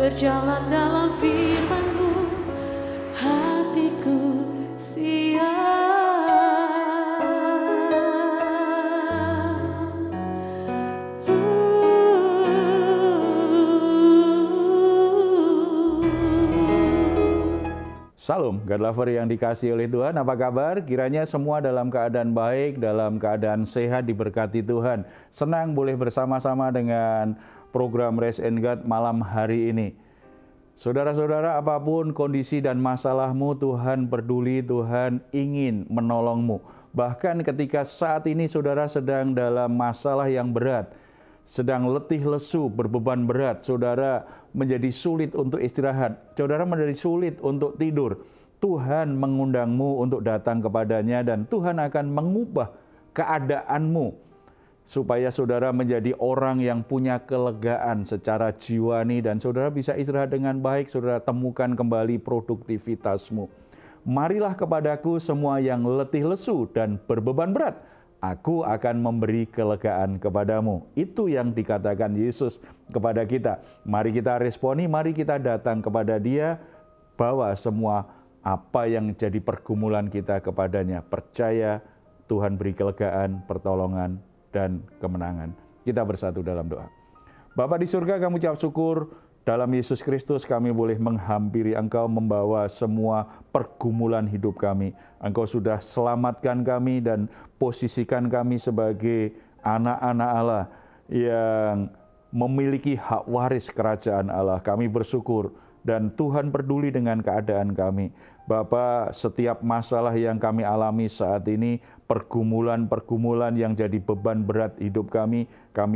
berjalan dalam firman-Mu, hatiku siap. Salam, God lover yang dikasihi oleh Tuhan, apa kabar? Kiranya semua dalam keadaan baik, dalam keadaan sehat, diberkati Tuhan. Senang boleh bersama-sama dengan program Rest in God malam hari ini. Saudara-saudara, apapun kondisi dan masalahmu, Tuhan peduli, Tuhan ingin menolongmu. Bahkan ketika saat ini saudara sedang dalam masalah yang berat, sedang letih lesu, berbeban berat, saudara menjadi sulit untuk istirahat, saudara menjadi sulit untuk tidur, Tuhan mengundangmu untuk datang kepadanya dan Tuhan akan mengubah keadaanmu supaya saudara menjadi orang yang punya kelegaan secara jiwani dan saudara bisa istirahat dengan baik, saudara temukan kembali produktivitasmu. Marilah kepadaku semua yang letih lesu dan berbeban berat, aku akan memberi kelegaan kepadamu. Itu yang dikatakan Yesus kepada kita. Mari kita responi, mari kita datang kepada Dia, bawa semua apa yang jadi pergumulan kita kepadanya. Percaya Tuhan beri kelegaan, pertolongan, dan kemenangan. Kita bersatu dalam doa. Bapa di surga, kami ucap syukur dalam Yesus Kristus kami boleh menghampiri Engkau, membawa semua pergumulan hidup kami. Engkau sudah selamatkan kami dan posisikan kami sebagai anak-anak Allah yang memiliki hak waris kerajaan Allah. Kami bersyukur dan Tuhan peduli dengan keadaan kami. Bapa, setiap masalah yang kami alami saat ini, pergumulan-pergumulan yang jadi beban berat hidup kami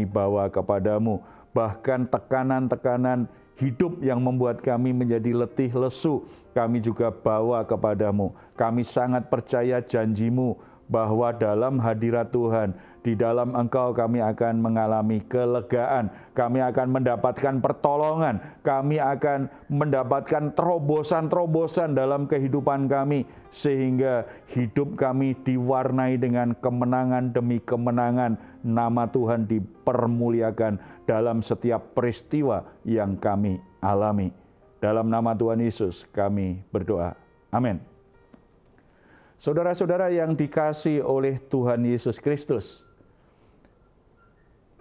bawa kepadamu. Bahkan tekanan-tekanan hidup yang membuat kami menjadi letih lesu, kami juga bawa kepadamu. Kami sangat percaya janji-Mu bahwa dalam hadirat Tuhan, di dalam Engkau kami akan mengalami kelegaan, kami akan mendapatkan pertolongan, kami akan mendapatkan terobosan-terobosan dalam kehidupan kami, sehingga hidup kami diwarnai dengan kemenangan demi kemenangan, nama Tuhan dipermuliakan dalam setiap peristiwa yang kami alami. Dalam nama Tuhan Yesus kami berdoa. Amin. Saudara-saudara yang dikasihi oleh Tuhan Yesus Kristus,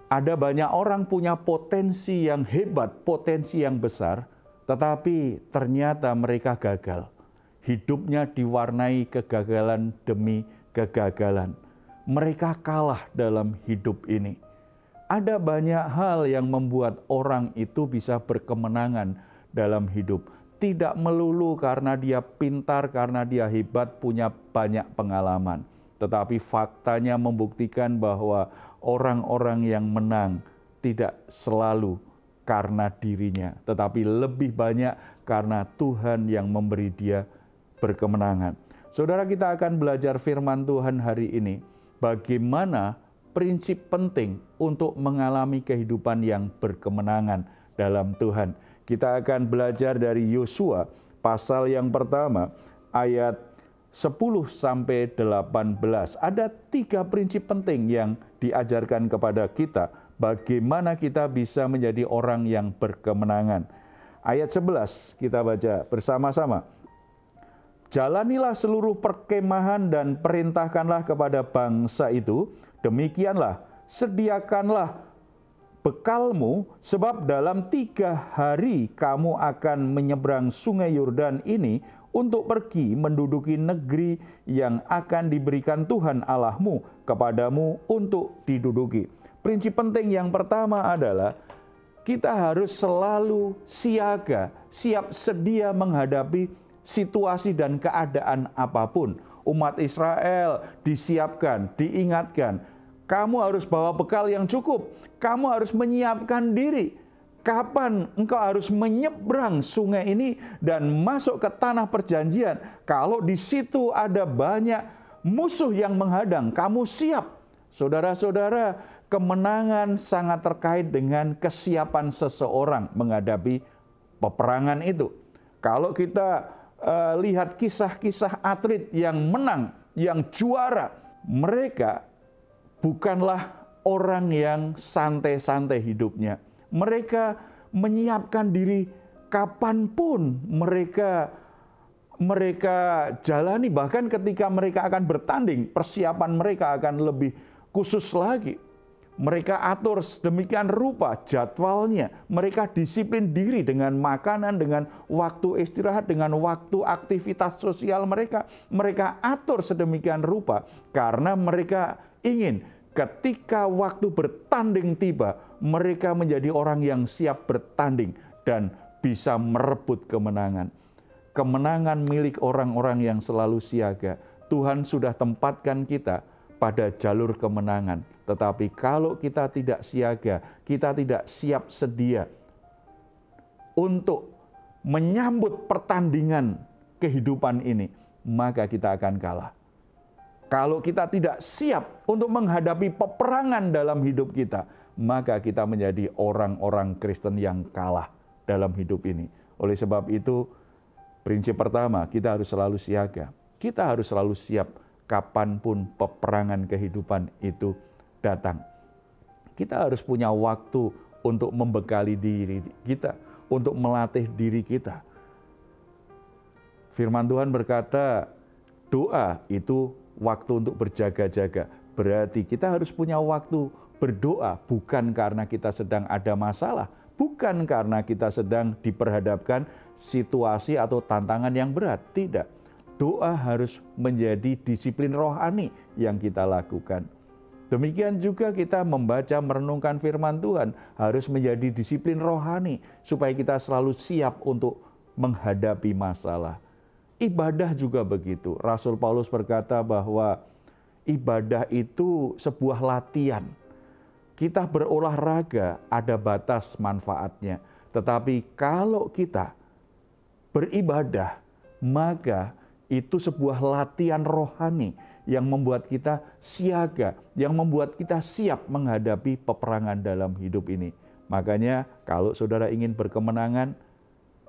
ada banyak orang punya potensi yang hebat, potensi yang besar, tetapi ternyata mereka gagal. Hidupnya diwarnai kegagalan demi kegagalan. Mereka kalah dalam hidup ini. Ada banyak hal yang membuat orang itu bisa berkemenangan dalam hidup. Tidak melulu karena dia pintar, karena dia hebat, punya banyak pengalaman. Tetapi faktanya membuktikan bahwa orang-orang yang menang tidak selalu karena dirinya, tetapi lebih banyak karena Tuhan yang memberi dia berkemenangan. Saudara, kita akan belajar firman Tuhan hari ini, bagaimana prinsip penting untuk mengalami kehidupan yang berkemenangan dalam Tuhan. Kita akan belajar dari Yosua pasal yang pertama ayat 10 sampai 18. Ada 3 prinsip penting yang diajarkan kepada kita bagaimana kita bisa menjadi orang yang berkemenangan. Ayat 11 kita baca bersama-sama. Jalanilah seluruh perkemahan dan perintahkanlah kepada bangsa itu, demikianlah sediakanlah bekalmu, sebab dalam 3 hari kamu akan menyeberang sungai Yordan ini untuk pergi menduduki negeri yang akan diberikan Tuhan Allahmu kepadamu untuk diduduki. Prinsip penting yang pertama adalah kita harus selalu siaga, siap sedia menghadapi situasi dan keadaan apapun. Umat Israel disiapkan, diingatkan, kamu harus bawa bekal yang cukup. Kamu harus menyiapkan diri. Kapan engkau harus menyeberang sungai ini dan masuk ke tanah perjanjian? Kalau di situ ada banyak musuh yang menghadang, kamu siap. Saudara-saudara, kemenangan sangat terkait dengan kesiapan seseorang menghadapi peperangan itu. Kalau kita lihat kisah-kisah atlet yang menang, yang juara, mereka bukanlah orang yang santai-santai hidupnya. Mereka menyiapkan diri kapanpun mereka jalani, bahkan ketika mereka akan bertanding, persiapan mereka akan lebih khusus lagi. Mereka atur sedemikian rupa jadwalnya. Mereka disiplin diri dengan makanan, dengan waktu istirahat, dengan waktu aktivitas sosial mereka. Mereka atur sedemikian rupa karena mereka ingin ketika waktu bertanding tiba, mereka menjadi orang yang siap bertanding dan bisa merebut kemenangan. Kemenangan milik orang-orang yang selalu siaga. Tuhan sudah tempatkan kita pada jalur kemenangan. Tetapi kalau kita tidak siaga, kita tidak siap sedia untuk menyambut pertandingan kehidupan ini, maka kita akan kalah. Kalau kita tidak siap untuk menghadapi peperangan dalam hidup kita, maka kita menjadi orang-orang Kristen yang kalah dalam hidup ini. Oleh sebab itu, prinsip pertama, kita harus selalu siaga. Kita harus selalu siap kapanpun peperangan kehidupan itu datang. Kita harus punya waktu untuk membekali diri kita, untuk melatih diri kita. Firman Tuhan berkata, doa itu waktu untuk berjaga-jaga. Berarti kita harus punya waktu berdoa, bukan karena kita sedang ada masalah, bukan karena kita sedang diperhadapkan situasi atau tantangan yang berat. Tidak. Doa harus menjadi disiplin rohani yang kita lakukan. Demikian juga kita membaca, merenungkan firman Tuhan harus menjadi disiplin rohani supaya kita selalu siap untuk menghadapi masalah. Ibadah juga begitu. Rasul Paulus berkata bahwa ibadah itu sebuah latihan. Kita berolahraga ada batas manfaatnya. Tetapi kalau kita beribadah, maka itu sebuah latihan rohani yang membuat kita siaga, yang membuat kita siap menghadapi peperangan dalam hidup ini. Makanya kalau saudara ingin berkemenangan,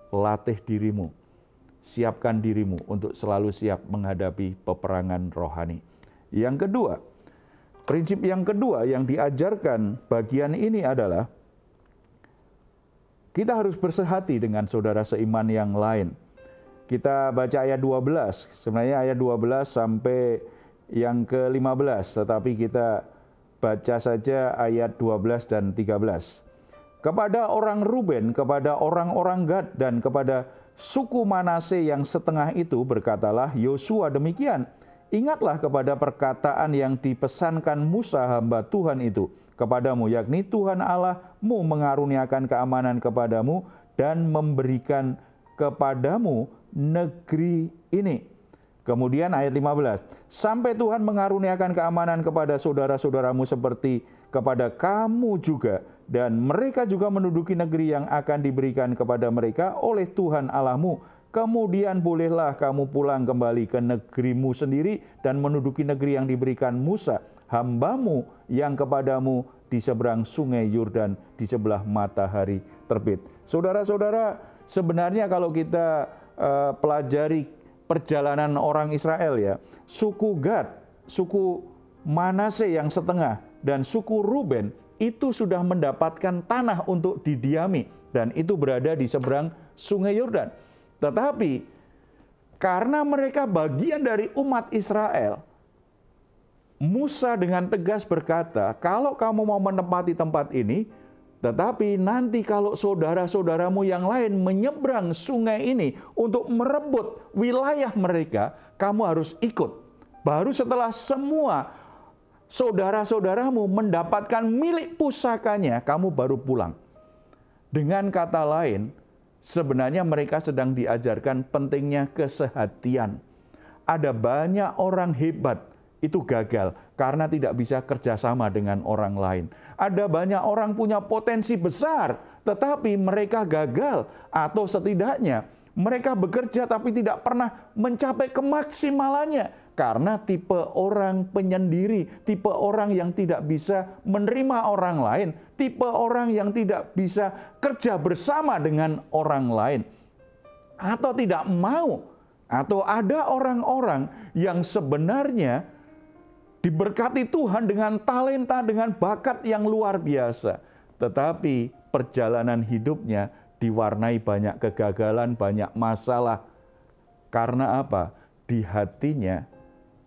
latih dirimu, siapkan dirimu untuk selalu siap menghadapi peperangan rohani. Yang kedua, prinsip yang kedua yang diajarkan bagian ini adalah kita harus bersehati dengan saudara seiman yang lain. Kita baca ayat 12, sebenarnya ayat 12 sampai yang ke-15, tetapi kita baca saja ayat 12 dan 13. Kepada orang Ruben, kepada orang-orang Gad, dan kepada suku Manase yang setengah itu berkatalah Yosua demikian, ingatlah kepada perkataan yang dipesankan Musa hamba Tuhan itu kepadamu, yakni Tuhan Allahmu mengaruniakan keamanan kepadamu dan memberikan kepadamu negeri ini. Kemudian ayat 15, sampai Tuhan mengaruniakan keamanan kepada saudara-saudaramu seperti kepada kamu juga, dan mereka juga menduduki negeri yang akan diberikan kepada mereka oleh Tuhan Allahmu. Kemudian bolehlah kamu pulang kembali ke negerimu sendiri dan menduduki negeri yang diberikan Musa, hambamu yang kepadamu di seberang sungai Yordan, di sebelah matahari terbit. Saudara-saudara, sebenarnya kalau kita pelajari perjalanan orang Israel ya, suku Gad, suku Manase yang setengah, dan suku Ruben itu sudah mendapatkan tanah untuk didiami, dan itu berada di seberang sungai Yordan. Tetapi karena mereka bagian dari umat Israel, Musa dengan tegas berkata, kalau kamu mau menempati tempat ini, tetapi nanti kalau saudara-saudaramu yang lain menyeberang sungai ini untuk merebut wilayah mereka, kamu harus ikut. Baru setelah semua saudara-saudaramu mendapatkan milik pusakanya, kamu baru pulang. Dengan kata lain, sebenarnya mereka sedang diajarkan pentingnya kesehatian. Ada banyak orang hebat itu gagal karena tidak bisa kerjasama dengan orang lain. Ada banyak orang punya potensi besar, tetapi mereka gagal, atau setidaknya mereka bekerja tapi tidak pernah mencapai kemaksimalannya karena tipe orang penyendiri, tipe orang yang tidak bisa menerima orang lain, tipe orang yang tidak bisa kerja bersama dengan orang lain, atau tidak mau, atau ada orang-orang yang sebenarnya diberkati Tuhan dengan talenta, dengan bakat yang luar biasa. Tetapi perjalanan hidupnya diwarnai banyak kegagalan, banyak masalah. Karena apa? Di hatinya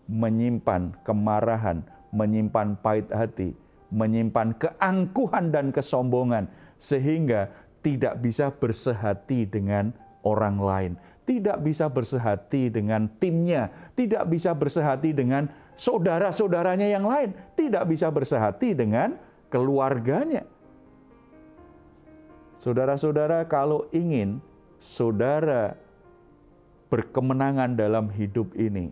menyimpan kemarahan, menyimpan pahit hati, menyimpan keangkuhan dan kesombongan, sehingga tidak bisa bersehati dengan orang lain, tidak bisa bersehati dengan timnya, tidak bisa bersehati dengan saudara-saudaranya yang lain, tidak bisa bersehati dengan keluarganya. Saudara-saudara, kalau ingin saudara berkemenangan dalam hidup ini,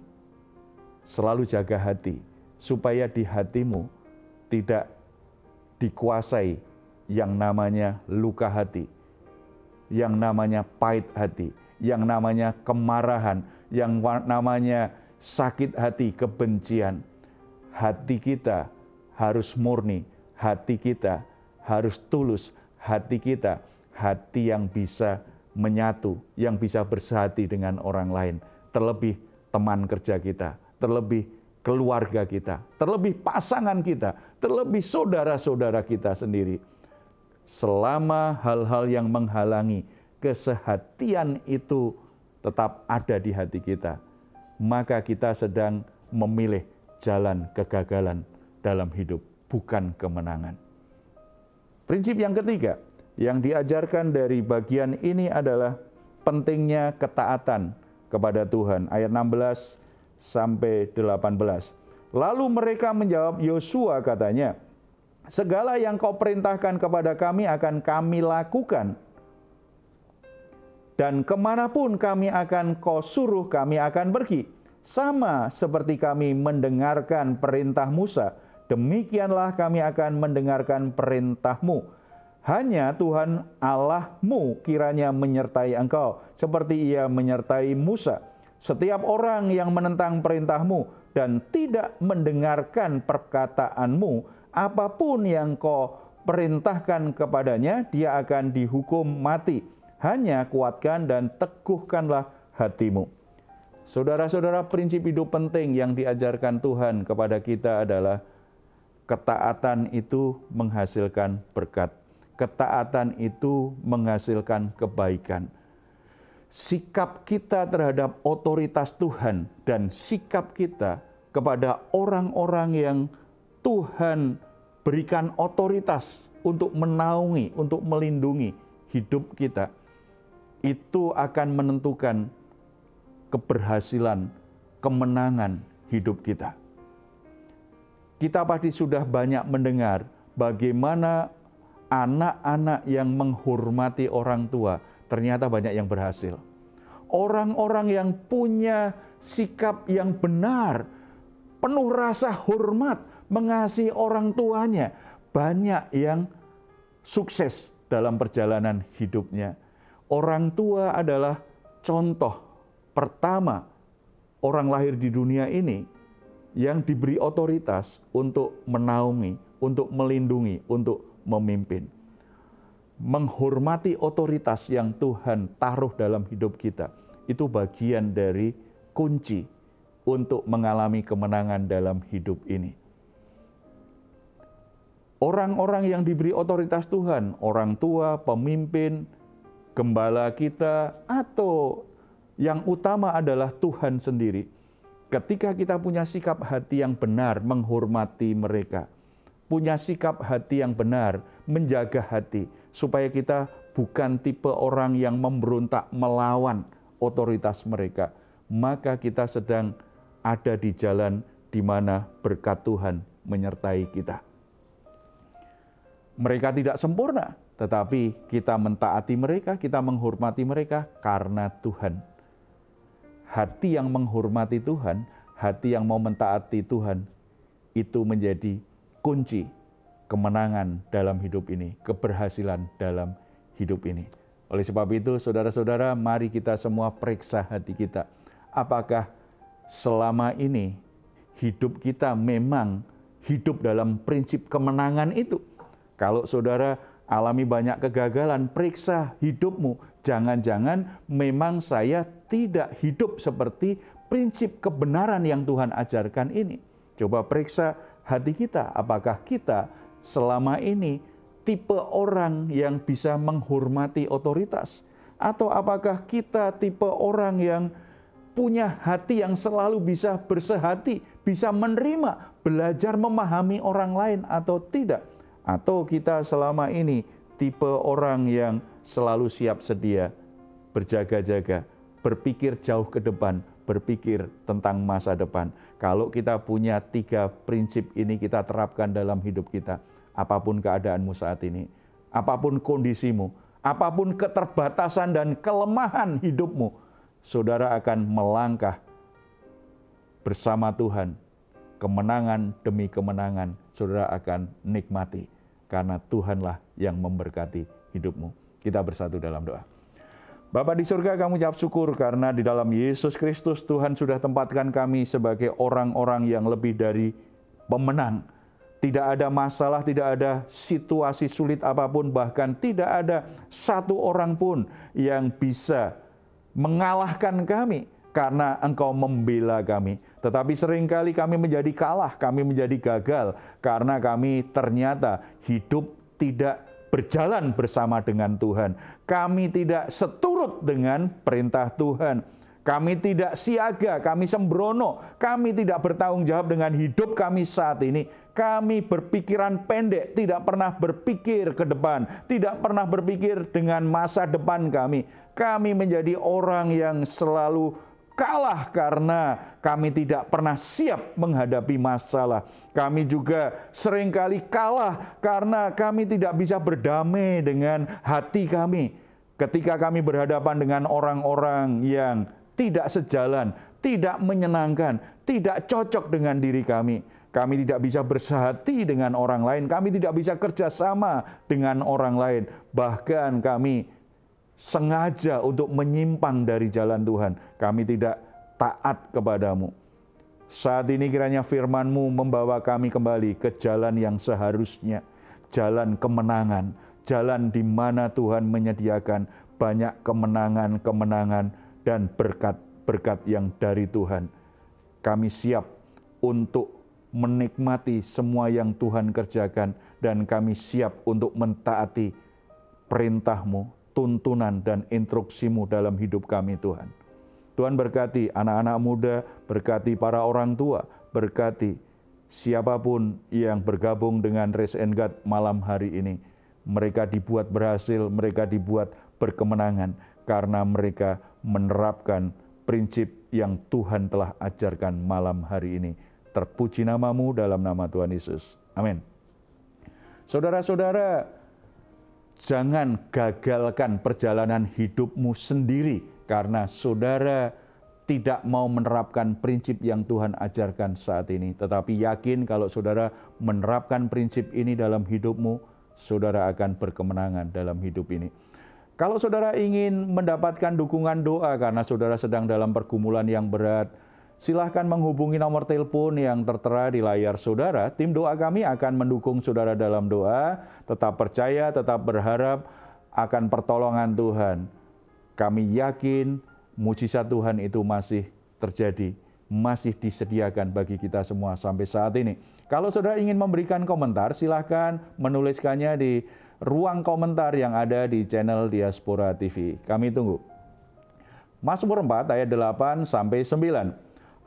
selalu jaga hati, supaya di hatimu tidak dikuasai yang namanya luka hati, yang namanya pahit hati, yang namanya kemarahan, yang namanya sakit hati, kebencian. Hati kita harus murni, hati kita harus tulus, hati kita hati yang bisa menyatu, yang bisa bersehati dengan orang lain, terlebih teman kerja kita, terlebih keluarga kita, terlebih pasangan kita, terlebih saudara-saudara kita sendiri. Selama hal-hal yang menghalangi kesehatian itu tetap ada di hati kita, maka kita sedang memilih jalan kegagalan dalam hidup, bukan kemenangan. Prinsip yang ketiga yang diajarkan dari bagian ini adalah pentingnya ketaatan kepada Tuhan. Ayat 16 sampai 18. Lalu mereka menjawab Yosua, katanya, segala yang kau perintahkan kepada kami akan kami lakukan. Dan kemanapun kami akan kau suruh, kami akan pergi. Sama seperti kami mendengarkan perintah Musa, demikianlah kami akan mendengarkan perintahmu. Hanya Tuhan Allahmu kiranya menyertai engkau, seperti ia menyertai Musa. Setiap orang yang menentang perintahmu dan tidak mendengarkan perkataanmu, apapun yang kau perintahkan kepadanya, dia akan dihukum mati. Hanya kuatkan dan teguhkanlah hatimu. Saudara-saudara, prinsip hidup penting yang diajarkan Tuhan kepada kita adalah ketaatan itu menghasilkan berkat. Ketaatan itu menghasilkan kebaikan. Sikap kita terhadap otoritas Tuhan dan sikap kita kepada orang-orang yang Tuhan berikan otoritas untuk menaungi, untuk melindungi hidup kita, itu akan menentukan keberhasilan, kemenangan hidup kita. Kita pasti sudah banyak mendengar bagaimana anak-anak yang menghormati orang tua ternyata banyak yang berhasil. Orang-orang yang punya sikap yang benar, penuh rasa hormat, mengasihi orang tuanya, banyak yang sukses dalam perjalanan hidupnya. Orang tua adalah contoh pertama orang lahir di dunia ini yang diberi otoritas untuk menaungi, untuk melindungi, untuk memimpin. Menghormati otoritas yang Tuhan taruh dalam hidup kita, itu bagian dari kunci untuk mengalami kemenangan dalam hidup ini. Orang-orang yang diberi otoritas Tuhan, orang tua, pemimpin, gembala kita, atau yang utama adalah Tuhan sendiri. Ketika kita punya sikap hati yang benar menghormati mereka, punya sikap hati yang benar, menjaga hati, supaya kita bukan tipe orang yang memberontak melawan otoritas mereka, maka kita sedang ada di jalan di mana berkat Tuhan menyertai kita. Mereka tidak sempurna, tetapi kita mentaati mereka, kita menghormati mereka karena Tuhan. Hati yang menghormati Tuhan, hati yang mau mentaati Tuhan, itu menjadi kunci kemenangan dalam hidup ini, keberhasilan dalam hidup ini. Oleh sebab itu, saudara-saudara, mari kita semua periksa hati kita. Apakah selama ini hidup kita memang hidup dalam prinsip kemenangan itu? Kalau saudara alami banyak kegagalan, periksa hidupmu. Jangan-jangan memang saya tidak hidup seperti prinsip kebenaran yang Tuhan ajarkan ini. Coba periksa hati kita, apakah kita selama ini tipe orang yang bisa menghormati otoritas? Atau apakah kita tipe orang yang punya hati yang selalu bisa bersehati, bisa menerima, belajar memahami orang lain atau tidak? Atau kita selama ini tipe orang yang selalu siap sedia, berjaga-jaga, berpikir jauh ke depan, berpikir tentang masa depan. Kalau kita punya 3 prinsip ini kita terapkan dalam hidup kita, apapun keadaanmu saat ini, apapun kondisimu, apapun keterbatasan dan kelemahan hidupmu, saudara akan melangkah bersama Tuhan. Kemenangan demi kemenangan, saudara akan nikmati. Karena Tuhanlah yang memberkati hidupmu. Kita bersatu dalam doa. Bapa di surga, kami ucap syukur karena di dalam Yesus Kristus Tuhan sudah tempatkan kami sebagai orang-orang yang lebih dari pemenang. Tidak ada masalah, tidak ada situasi sulit apapun, bahkan tidak ada satu orang pun yang bisa mengalahkan kami karena Engkau membela kami. Tetapi seringkali kami menjadi kalah, kami menjadi gagal karena kami ternyata hidup tidak berjalan bersama dengan Tuhan. Kami tidak seturut dengan perintah Tuhan. Kami tidak siaga, kami sembrono, kami tidak bertanggung jawab dengan hidup kami saat ini. Kami berpikiran pendek, tidak pernah berpikir ke depan, tidak pernah berpikir dengan masa depan kami. Kami menjadi orang yang selalu kalah karena kami tidak pernah siap menghadapi masalah. Kami juga seringkali kalah karena kami tidak bisa berdamai dengan hati kami. Ketika kami berhadapan dengan orang-orang yang tidak sejalan, tidak menyenangkan, tidak cocok dengan diri kami. Kami tidak bisa bersehati dengan orang lain, kami tidak bisa kerjasama dengan orang lain. Bahkan kami sengaja untuk menyimpang dari jalan Tuhan. Kami tidak taat kepadamu. Saat ini kiranya firman-Mu membawa kami kembali ke jalan yang seharusnya. Jalan kemenangan. Jalan di mana Tuhan menyediakan banyak kemenangan-kemenangan dan berkat-berkat yang dari Tuhan. Kami siap untuk menikmati semua yang Tuhan kerjakan. Dan kami siap untuk mentaati perintah-Mu, tuntunan dan instruksi-Mu dalam hidup kami Tuhan. Tuhan berkati anak-anak muda, berkati para orang tua, berkati siapapun yang bergabung dengan Raise and Guide malam hari ini. Mereka dibuat berhasil, mereka dibuat berkemenangan karena mereka menerapkan prinsip yang Tuhan telah ajarkan malam hari ini. Terpuji nama-Mu dalam nama Tuhan Yesus. Amin. Saudara-saudara, jangan gagalkan perjalanan hidupmu sendiri karena saudara tidak mau menerapkan prinsip yang Tuhan ajarkan saat ini. Tetapi yakin kalau saudara menerapkan prinsip ini dalam hidupmu, saudara akan berkemenangan dalam hidup ini. Kalau saudara ingin mendapatkan dukungan doa karena saudara sedang dalam pergumulan yang berat, silahkan menghubungi nomor telepon yang tertera di layar saudara. Tim doa kami akan mendukung saudara dalam doa. Tetap percaya, tetap berharap akan pertolongan Tuhan. Kami yakin mujizat Tuhan itu masih terjadi, masih disediakan bagi kita semua sampai saat ini. Kalau saudara ingin memberikan komentar, silahkan menuliskannya di ruang komentar yang ada di channel Diaspora TV. Kami tunggu. Mazmur 4 ayat 8 sampai 9.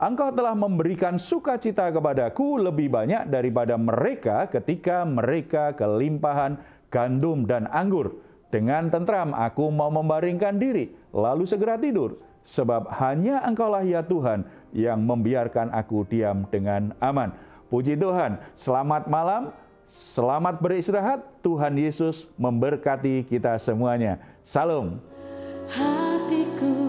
Engkau telah memberikan sukacita kepadaku lebih banyak daripada mereka ketika mereka kelimpahan gandum dan anggur. Dengan tentram aku mau membaringkan diri, lalu segera tidur. Sebab hanya Engkaulah ya Tuhan yang membiarkan aku diam dengan aman. Puji Tuhan, selamat malam, selamat beristirahat. Tuhan Yesus memberkati kita semuanya. Salam. Hatiku